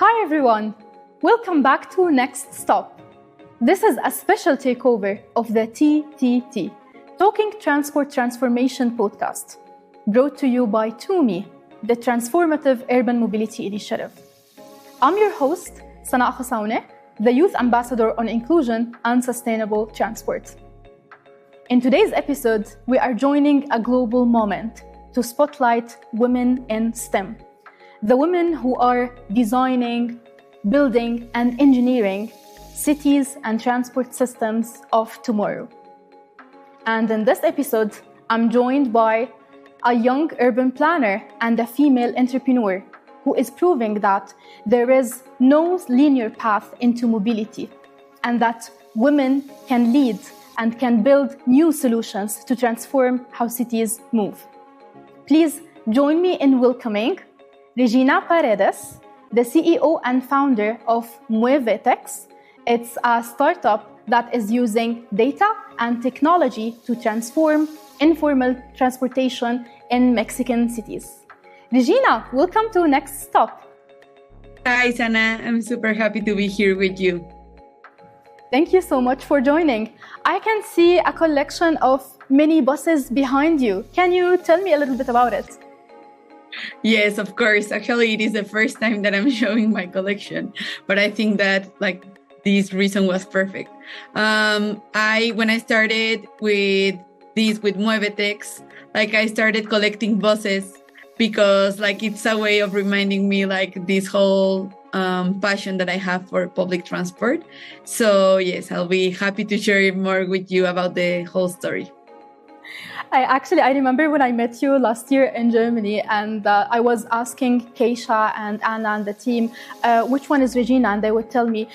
Hi everyone, welcome back to Next Stop. This is a special takeover of the TTT, Talking Transport Transformation podcast, brought to you by TUMI, the Transformative Urban Mobility Initiative. I'm your host, Sana Khassaoune, the Youth Ambassador on Inclusion and Sustainable Transport. In today's episode, we are joining a global moment to spotlight women in STEM, the women who are designing, building, and engineering cities and transport systems of tomorrow. And in this episode, I'm joined by a young urban planner and a female entrepreneur who is proving that there is no linear path into mobility and that women can lead and can build new solutions to transform how cities move. Please join me in welcoming Regina Paredes, the CEO and founder of Muevetex. It's a startup that is using data and technology to transform informal transportation in Mexican cities. Regina, welcome to Next Stop. Hi, Sana. I'm super happy to be here with you. Thank you so much for joining. I can see a collection of mini buses behind you. Can you tell me a little bit about it? Yes, of course. Actually, it is the first time that I'm showing my collection, but I think that this reason was perfect. When I started with Muevetex, I started collecting buses because it's a way of reminding me this whole passion that I have for public transport. So yes, I'll be happy to share more with you about the whole story. I remember when I met you last year in Germany, and I was asking Keisha and Anna and the team, which one is Regina? And they would tell me,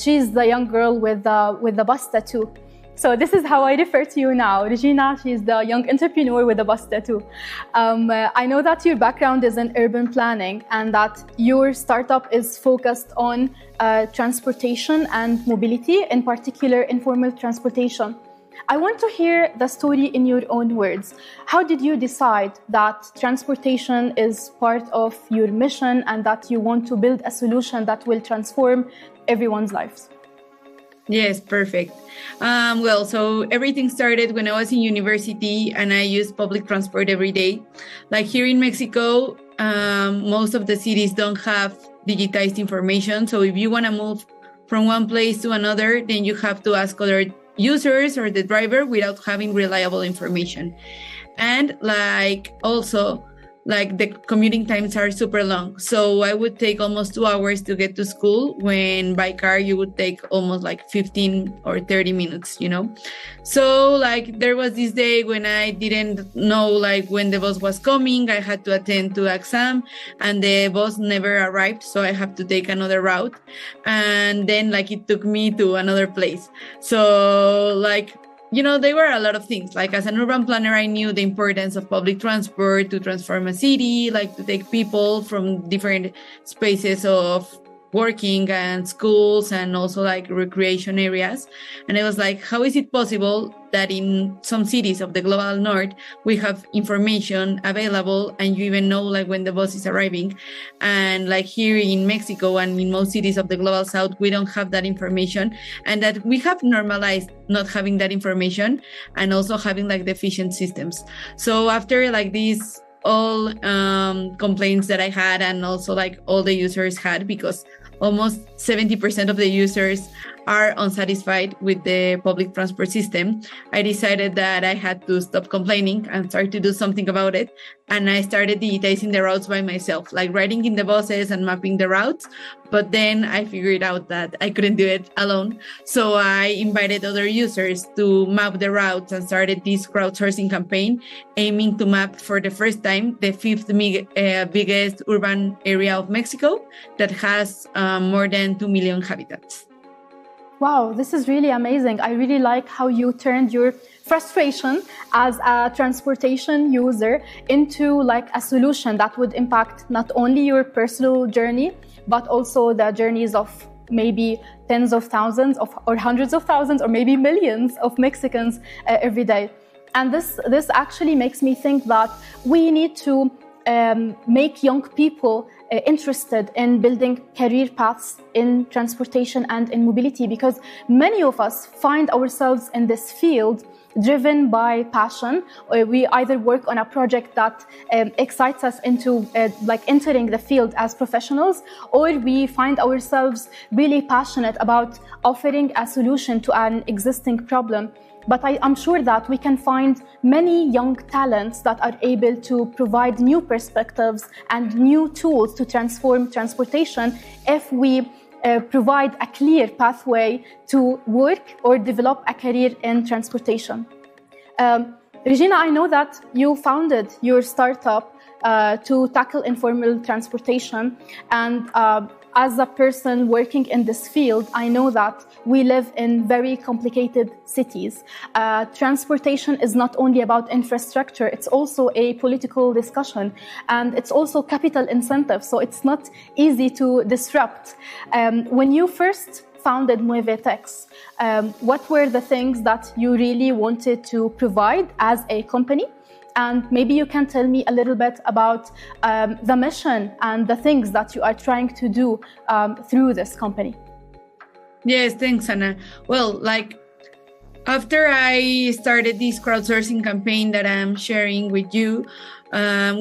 she's the young girl with the bus tattoo. So this is how I refer to you now. Regina, she's the young entrepreneur with a bus tattoo. I know that your background is in urban planning and that your startup is focused on transportation and mobility, in particular informal transportation. I want to hear the story in your own words. How did you decide that transportation is part of your mission and that you want to build a solution that will transform everyone's lives? Yes, perfect. So everything started when I was in university and I used public transport every day. Here in Mexico, most of the cities don't have digitized information. So if you want to move from one place to another, then you have to ask other users or the driver without having reliable information. And the commuting times are super long. So I would take almost 2 hours to get to school when by car you would take almost 15 or 30 minutes, So there was this day when I didn't know when the bus was coming. I had to attend to exam and the bus never arrived. So I have to take another route. And then it took me to another place. So there were a lot of things. As an urban planner, I knew the importance of public transport to transform a city, to take people from different spaces of working and schools and also recreation areas. And I was how is it possible that in some cities of the global north, we have information available and you even know when the bus is arriving. And here in Mexico and in most cities of the global south, we don't have that information, and that we have normalized not having that information and also having the efficient systems. So after these all complaints that I had and also all the users had, because almost 70% of the users are unsatisfied with the public transport system, I decided that I had to stop complaining and start to do something about it. And I started digitizing the routes by myself, writing in the buses and mapping the routes. But then I figured out that I couldn't do it alone. So I invited other users to map the routes and started this crowdsourcing campaign aiming to map for the first time the fifth biggest urban area of Mexico that has more than 2 million inhabitants. Wow, this is really amazing. I really like how you turned your frustration as a transportation user into a solution that would impact not only your personal journey, but also the journeys of maybe tens of thousands or hundreds of thousands or maybe millions of Mexicans every day. And this actually makes me think that we need to make young people interested in building career paths in transportation and in mobility, because many of us find ourselves in this field driven by passion, or we either work on a project that excites us into like entering the field as professionals, or we find ourselves really passionate about offering a solution to an existing problem. But I'm sure that we can find many young talents that are able to provide new perspectives and new tools to transform transportation if we provide a clear pathway to work or develop a career in transportation. Regina, I know that you founded your startup to tackle informal transportation, and as a person working in this field, I know that we live in very complicated cities. Transportation is not only about infrastructure, it's also a political discussion, and it's also capital incentive, so it's not easy to disrupt. When you first founded Muevetex, what were the things that you really wanted to provide as a company? And maybe you can tell me a little bit about the mission and the things that you are trying to do through this company. Yes, thanks, Anna. Well, like after I started this crowdsourcing campaign that I'm sharing with you,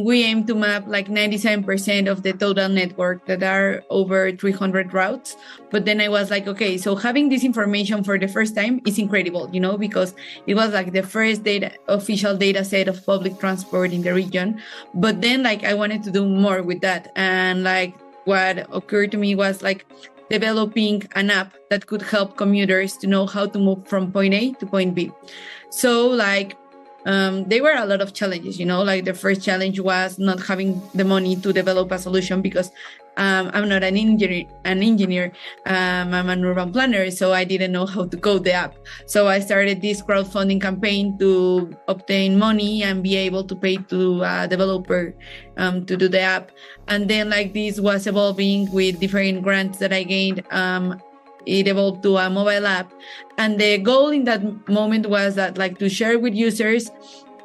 we aim to map like 97% of the total network that are over 300 routes. But then I was like, okay, so having this information for the first time is incredible, you know, because it was like the first official data set of public transport in the region. But then like I wanted to do more with that. And like what occurred to me was like developing an app that could help commuters to know how to move from point A to point B. So like there were a lot of challenges, you know, like the first challenge was not having the money to develop a solution because I'm not an engineer. I'm an urban planner, so I didn't know how to code the app. So I started this crowdfunding campaign to obtain money and be able to pay to a developer to do the app. And then like this was evolving with different grants that I gained. It evolved to a mobile app. And the goal in that moment was that like to share with users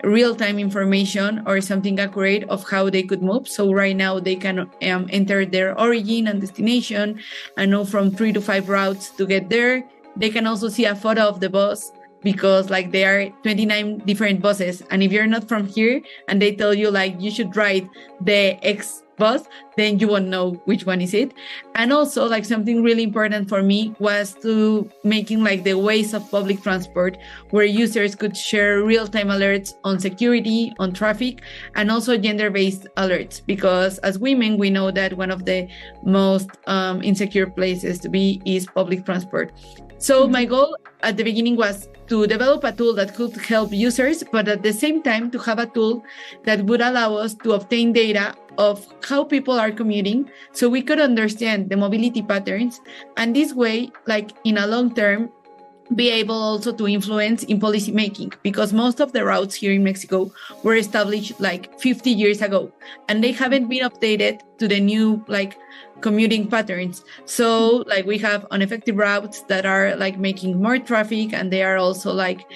real-time information or something accurate of how they could move. So right now they can enter their origin and destination and know from 3 to 5 routes to get there. They can also see a photo of the bus because like there are 29 different buses. And if you're not from here and they tell you like you should ride the X bus, then you won't know which one is it. And also like something really important for me was to making like the ways of public transport where users could share real-time alerts on security, on traffic, and also gender-based alerts, because as women we know that one of the most insecure places to be is public transport. So my goal at the beginning was to develop a tool that could help users, but at the same time to have a tool that would allow us to obtain data of how people are commuting so we could understand the mobility patterns, and this way, like in a long term, be able also to influence in policy making, because most of the routes here in Mexico were established like 50 years ago and they haven't been updated to the new like commuting patterns. So like we have ineffective routes that are like making more traffic, and they are also like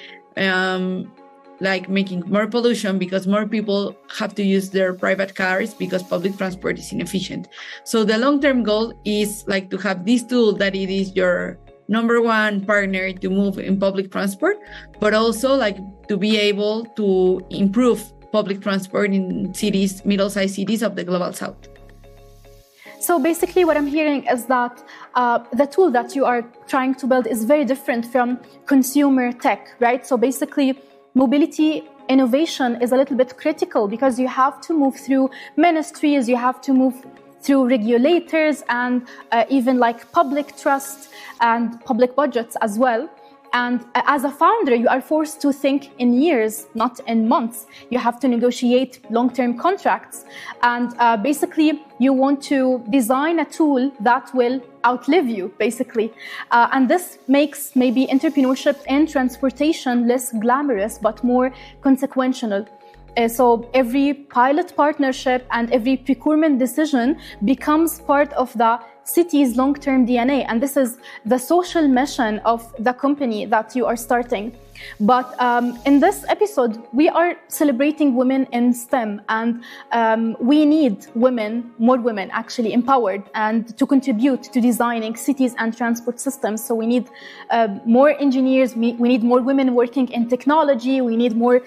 making more pollution because more people have to use their private cars because public transport is inefficient. So the long-term goal is like to have this tool that it is your number one partner to move in public transport, but also like to be able to improve public transport in cities, middle-sized cities of the global south. So basically what I'm hearing is that the tool that you are trying to build is very different from consumer tech, right? So basically mobility innovation is a little bit critical because you have to move through ministries, you have to move through regulators and even like public trust and public budgets as well. And as a founder, you are forced to think in years, not in months. You have to negotiate long-term contracts. And basically, you want to design a tool that will outlive you, basically. And this makes maybe entrepreneurship in transportation less glamorous, but more consequential. So every pilot partnership and every procurement decision becomes part of the city's long-term DNA. And this is the social mission of the company that you are starting. But in this episode, we are celebrating women in STEM, and we need more women actually empowered and to contribute to designing cities and transport systems. So we need more engineers, we need more women working in technology, we need more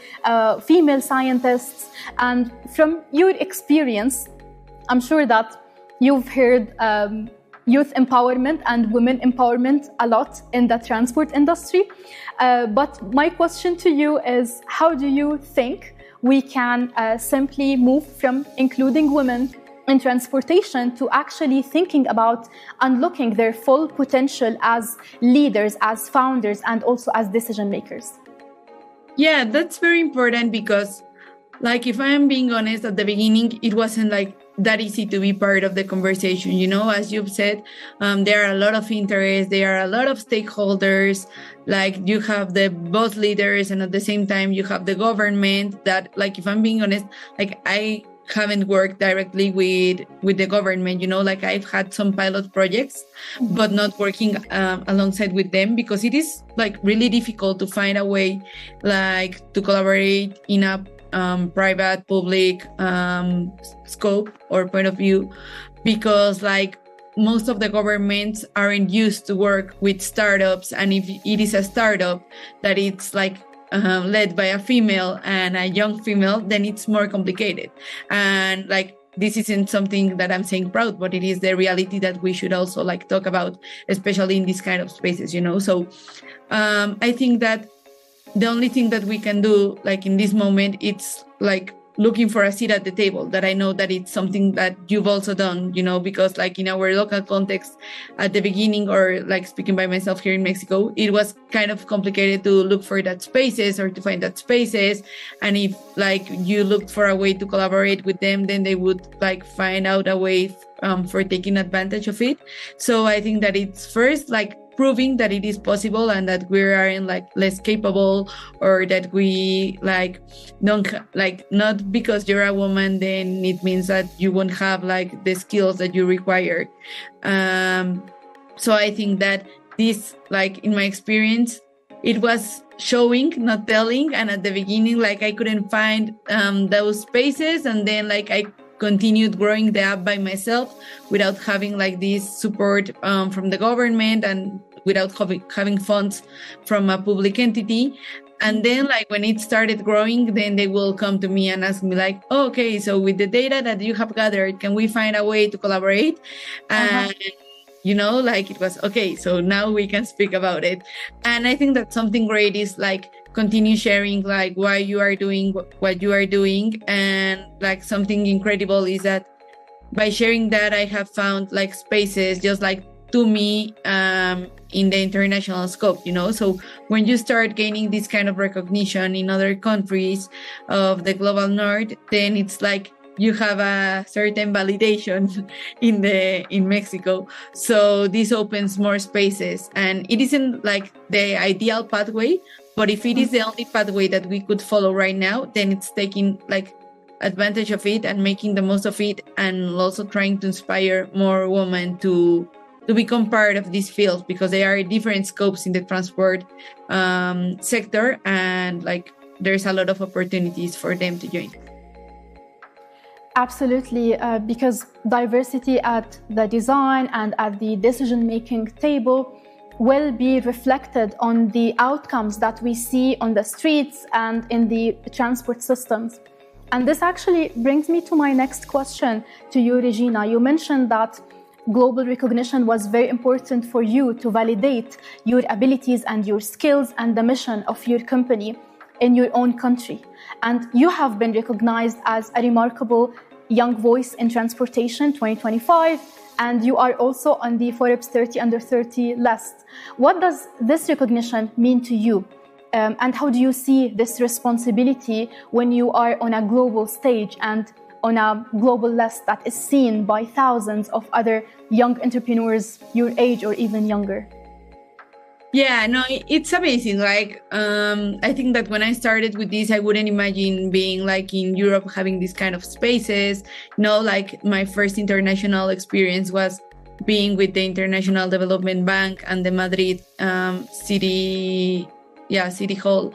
female scientists. And from your experience, I'm sure that you've heard youth empowerment and women empowerment a lot in the transport industry. But my question to you is, how do you think we can simply move from including women in transportation to actually thinking about unlocking their full potential as leaders, as founders, and also as decision makers? Yeah, that's very important because, like, if I am being honest, at the beginning, it wasn't like that easy to be part of the conversation. You know, as you've said, there are a lot of interests, there are a lot of stakeholders. Like, you have the both leaders, and at the same time, you have the government. That, like, if I'm being honest, like, I haven't worked directly with the government. You know, like, I've had some pilot projects, but not working alongside with them, because it is like really difficult to find a way, like, to collaborate in a private public scope or point of view, because like most of the governments aren't used to work with startups, and if it is a startup that it's like led by a female and a young female, then it's more complicated. And like, this isn't something that I'm saying proud, but it is the reality that we should also like talk about, especially in these kind of spaces, you know. So I think that the only thing that we can do, like, in this moment, it's like looking for a seat at the table. That I know that it's something that you've also done, you know, because like in our local context at the beginning, or like speaking by myself here in Mexico, it was kind of complicated to look for that spaces or to find that spaces. And if like you looked for a way to collaborate with them, then they would like find out a way for taking advantage of it. So I think that it's first like proving that it is possible, and that we aren't like less capable, or that we like don't like, not because you're a woman then it means that you won't have like the skills that you require. So I think that this, like, in my experience, it was showing, not telling. And at the beginning, like, I couldn't find those spaces, and then like I continued growing the app by myself without having like this support from the government, and without having funds from a public entity. And then like when it started growing, then they will come to me and ask me like, oh, okay, so with the data that you have gathered, can we find a way to collaborate? And you know, like, it was okay, so now we can speak about it. And I think that something great is like continue sharing like why you are doing what you are doing. And like something incredible is that by sharing that, I have found like spaces just like to me in the international scope, you know. So when you start gaining this kind of recognition in other countries of the global north, then it's like you have a certain validation in Mexico. So this opens more spaces, and it isn't like the ideal pathway, but if it is the only pathway that we could follow right now, then it's taking like advantage of it and making the most of it, and also trying to inspire more women to become part of this field, because there are different scopes in the transport sector, and like there's a lot of opportunities for them to join. Absolutely, because diversity at the design and at the decision-making table will be reflected on the outcomes that we see on the streets and in the transport systems. And this actually brings me to my next question to you, Regina. You mentioned that global recognition was very important for you to validate your abilities and your skills and the mission of your company in your own country. And you have been recognized as a remarkable young voice in transportation 2025, and you are also on the Forbes 30 under 30 list. What does this recognition mean to you? And how do you see this responsibility when you are on a global stage and on a global list that is seen by thousands of other young entrepreneurs your age or even younger? Yeah, no, it's amazing. Like, I think that when I started with this, I wouldn't imagine being like in Europe, having these kind of spaces. No, like my first international experience was being with the International Development Bank and the Madrid City City Hall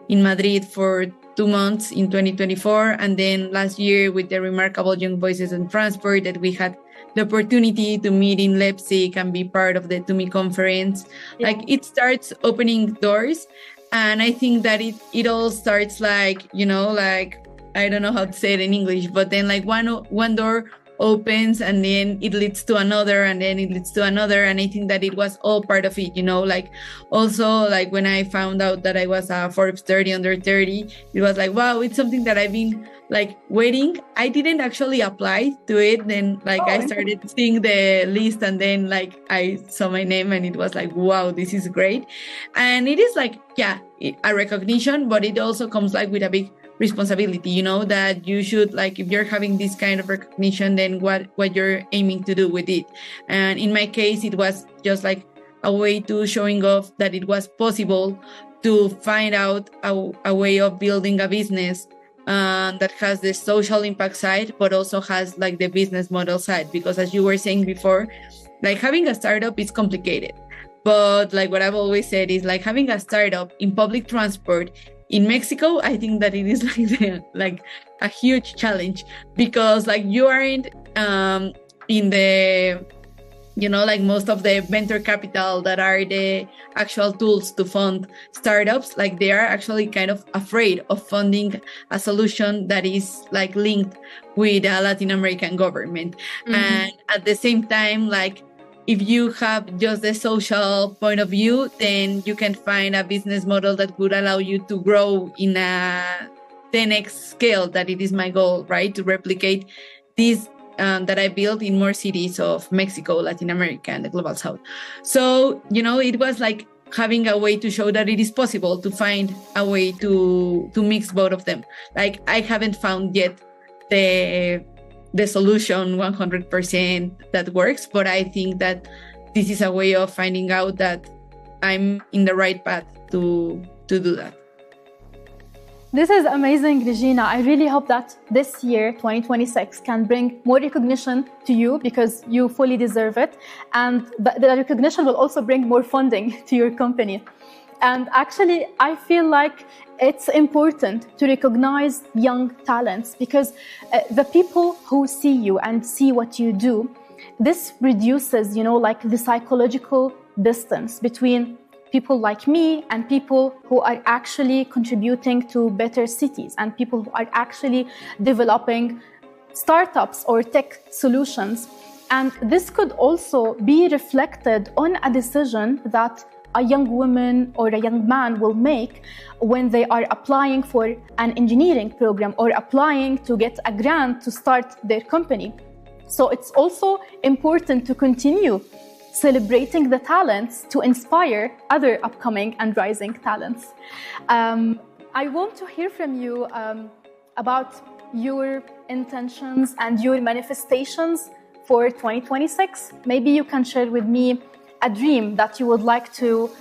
in Madrid for 2 months in 2024. And then last year with the remarkable Young Voices in Transport that we had the opportunity to meet in Leipzig and be part of the TUMI conference. Yeah. Like it starts opening doors. And I think that it all starts like, you know, like, I don't know how to say it in English, but then like one door opens and then it leads to another and then it leads to another. And I think that it was all part of it, you know, like also like when I found out that I was a Forbes 30 under 30, it was like, wow, it's something that I've been like waiting. I didn't actually apply to it. Then like I started seeing the list and then like I saw my name and it was like, wow, this is great. And it is like, yeah, a recognition, but it also comes like with a big responsibility, you know, that you should like, if you're having this kind of recognition, then what you're aiming to do with it. And in my case, it was just like a way to showing off that it was possible to find out a way of building a business that has the social impact side, but also has like the business model side. Because as you were saying before, like having a startup is complicated. But like what I've always said is like having a startup in public transport in Mexico, I think that it is like a huge challenge because like you aren't in the, you know, like most of the venture capital that are the actual tools to fund startups, like they are actually kind of afraid of funding a solution that is like linked with a Latin American government. Mm-hmm. And at the same time, like if you have just the social point of view, then you can find a business model that would allow you to grow in a 10x scale, that it is my goal, right? To replicate this that I built in more cities of Mexico, Latin America, and the Global South. So, you know, it was like having a way to show that it is possible to find a way to mix both of them. Like I haven't found yet the solution 100% that works, but I think that this is a way of finding out that I'm in the right path to do that. This is amazing, Regina. I really hope that this year, 2026, can bring more recognition to you because you fully deserve it. And the recognition will also bring more funding to your company. And actually, I feel like it's important to recognize young talents because the people who see you and see what you do, this reduces, you know, like the psychological distance between people like me and people who are actually contributing to better cities and people who are actually developing startups or tech solutions. And this could also be reflected on a decision that a young woman or a young man will make when they are applying for an engineering program or applying to get a grant to start their company. So it's also important to continue celebrating the talents to inspire other upcoming and rising talents. I want to hear from you about your intentions and your manifestations for 2026. Maybe you can share with me a dream that you would like to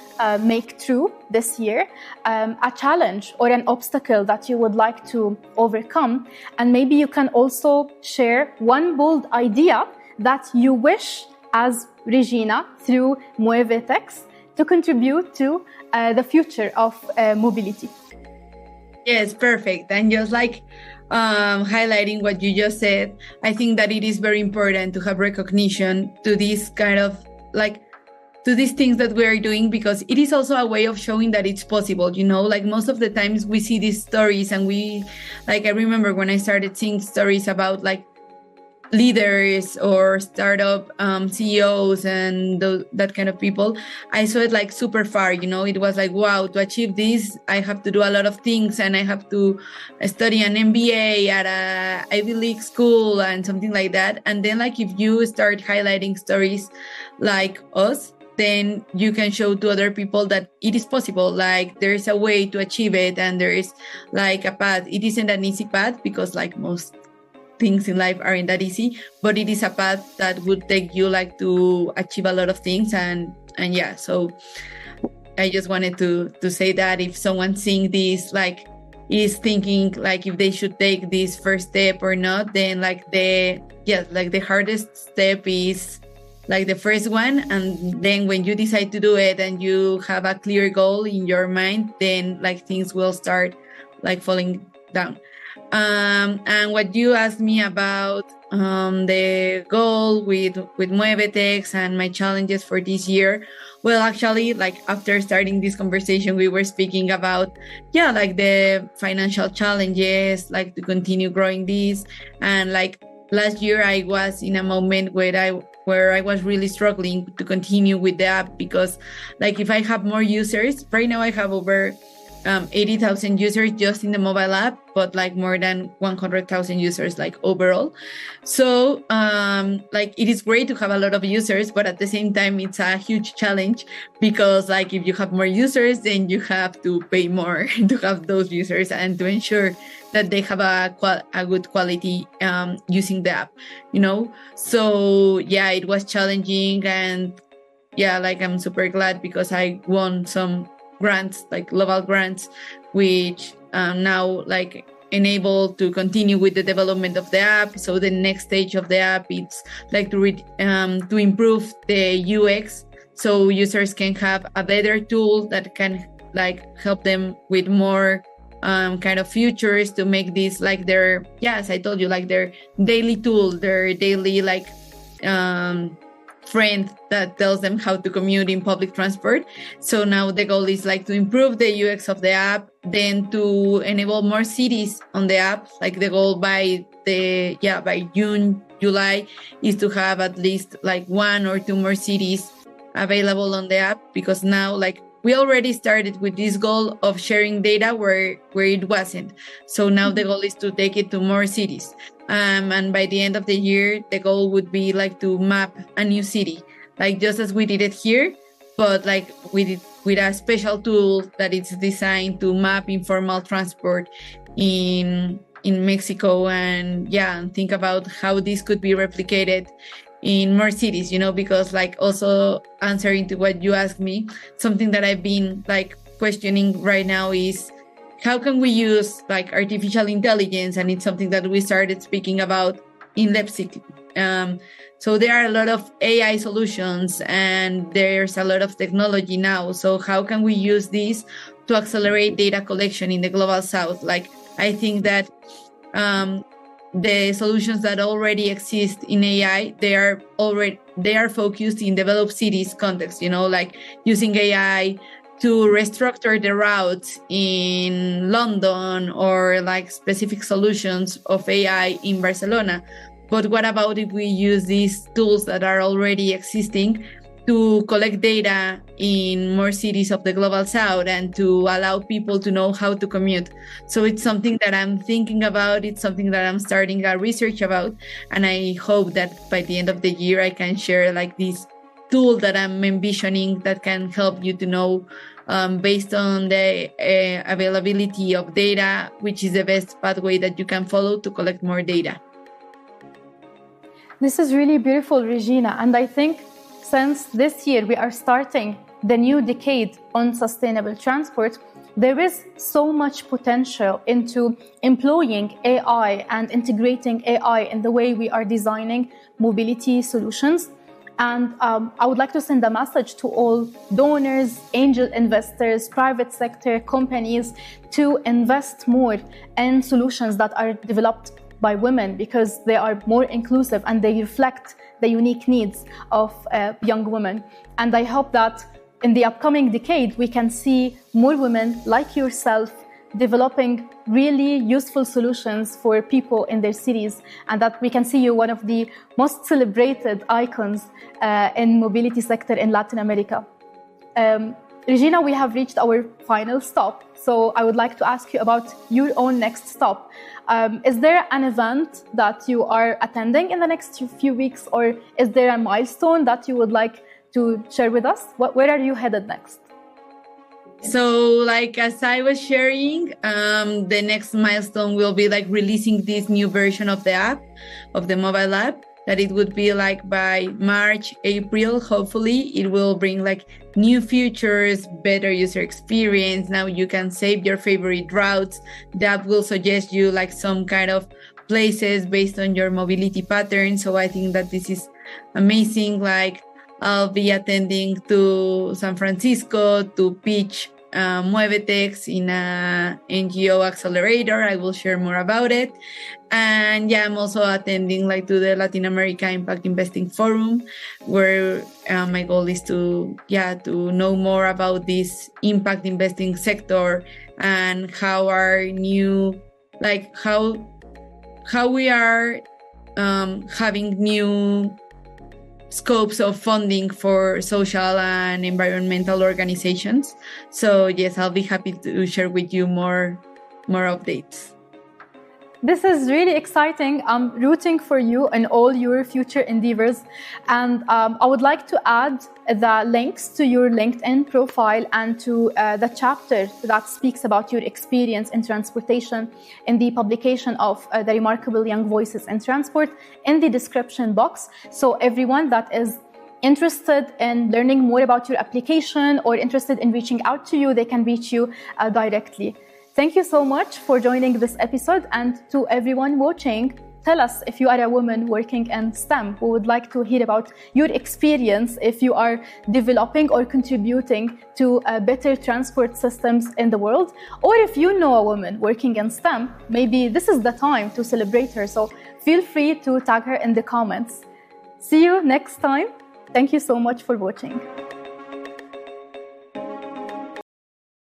make true this year, a challenge or an obstacle that you would like to overcome. And maybe you can also share one bold idea that you wish as Regina through Muevetex to contribute to the future of mobility. Yes, perfect. And just like highlighting what you just said, I think that it is very important to have recognition to this kind of like to these things that we are doing, because it is also a way of showing that it's possible, you know, like most of the times we see these stories and we, like, I remember when I started seeing stories about like leaders or startup CEOs and that kind of people, I saw it like super far, you know, it was like, wow, to achieve this, I have to do a lot of things and I have to study an MBA at a Ivy League school and something like that. And then like if you start highlighting stories like us, then you can show to other people that it is possible, like there is a way to achieve it and there is like a path. It isn't an easy path because like most things in life aren't that easy, but it is a path that would take you like to achieve a lot of things. And yeah, so I just wanted to say that if someone seeing this like is thinking like if they should take this first step or not, then like the hardest step is like the first one, and then when you decide to do it and you have a clear goal in your mind, then like things will start like falling down. And what you asked me about the goal with Muevetex and my challenges for this year, well, actually, like after starting this conversation, we were speaking about, like the financial challenges, like to continue growing this. And like last year, I was in a moment where I was really struggling to continue with the app, because like if I have more users, right now I have over 80,000 users just in the mobile app, but like more than 100,000 users like overall. So like it is great to have a lot of users, but at the same time, it's a huge challenge, because like if you have more users, then you have to pay more to have those users and to ensure that they have a good quality using the app, So yeah, it was challenging, and like I'm super glad because I won some grants, like global grants, which now like enable to continue with the development of the app. So the next stage of the app, it's like to improve the UX, so users can have a better tool that can like help them with more kind of features to make this like their, as I told you, like their daily tool, their daily like friend that tells them how to commute in public transport. So now the goal is like to improve the UX of the app, then to enable more cities on the app. Like the goal by June, July is to have at least like 1 or 2 more cities available on the app, because now like we already started with this goal of sharing data where it wasn't. So now the goal is to take it to more cities. And by the end of the year, the goal would be like to map a new city, like just as we did it here, but like with a special tool that it's designed to map informal transport in Mexico, and think about how this could be replicated in more cities, because like also answering to what you asked me, something that I've been like questioning right now is how can we use like artificial intelligence? And it's something that we started speaking about in Leipzig. So there are a lot of AI solutions and there's a lot of technology now. So how can we use this to accelerate data collection in the global south? Like, I think that the solutions that already exist in AI, they are focused in developed cities context, like using AI to restructure the routes in London, or like specific solutions of AI in Barcelona. But what about if we use these tools that are already existing to collect data in more cities of the global south and to allow people to know how to commute? So it's something that I'm thinking about. It's something that I'm starting a research about. And I hope that by the end of the year, I can share like this tool that I'm envisioning that can help you to know, based on the availability of data, which is the best pathway that you can follow to collect more data. This is really beautiful, Regina. And I think since this year we are starting the new decade on sustainable transport, there is so much potential into employing AI and integrating AI in the way we are designing mobility solutions. And I would like to send a message to all donors, angel investors, private sector companies to invest more in solutions that are developed by women, because they are more inclusive and they reflect the unique needs of young women. And I hope that in the upcoming decade, we can see more women like yourself developing really useful solutions for people in their cities, and that we can see you one of the most celebrated icons in mobility sector in Latin America. Regina, we have reached our final stop, so I would like to ask you about your own next stop. Is there an event that you are attending in the next few weeks, or is there a milestone that you would like to share with us? Where are you headed next? So like, as I was sharing, the next milestone will be like releasing this new version of the app, of the mobile app, that it would be like by March, April, hopefully. It will bring like new features, better user experience. Now you can save your favorite routes. The app will suggest you like some kind of places based on your mobility pattern. So I think that this is amazing. Like I'll be attending to San Francisco to pitch Muevetex in a NGO accelerator. I will share more about it. And yeah, I'm also attending like to the Latin America Impact Investing Forum, where my goal is to know more about this impact investing sector and how our new, like how we are having new scopes of funding for social and environmental organizations. So yes, I'll be happy to share with you more updates. This is really exciting. I'm rooting for you in all your future endeavors. And I would like to add the links to your LinkedIn profile and to the chapter that speaks about your experience in transportation in the publication of The Remarkable Young Voices in Transport in the description box. So everyone that is interested in learning more about your application or interested in reaching out to you, they can reach you directly. Thank you so much for joining this episode, and to everyone watching, tell us if you are a woman working in STEM. We would like to hear about your experience if you are developing or contributing to better transport systems in the world, or if you know a woman working in STEM, maybe this is the time to celebrate her. So feel free to tag her in the comments. See you next time. Thank you so much for watching.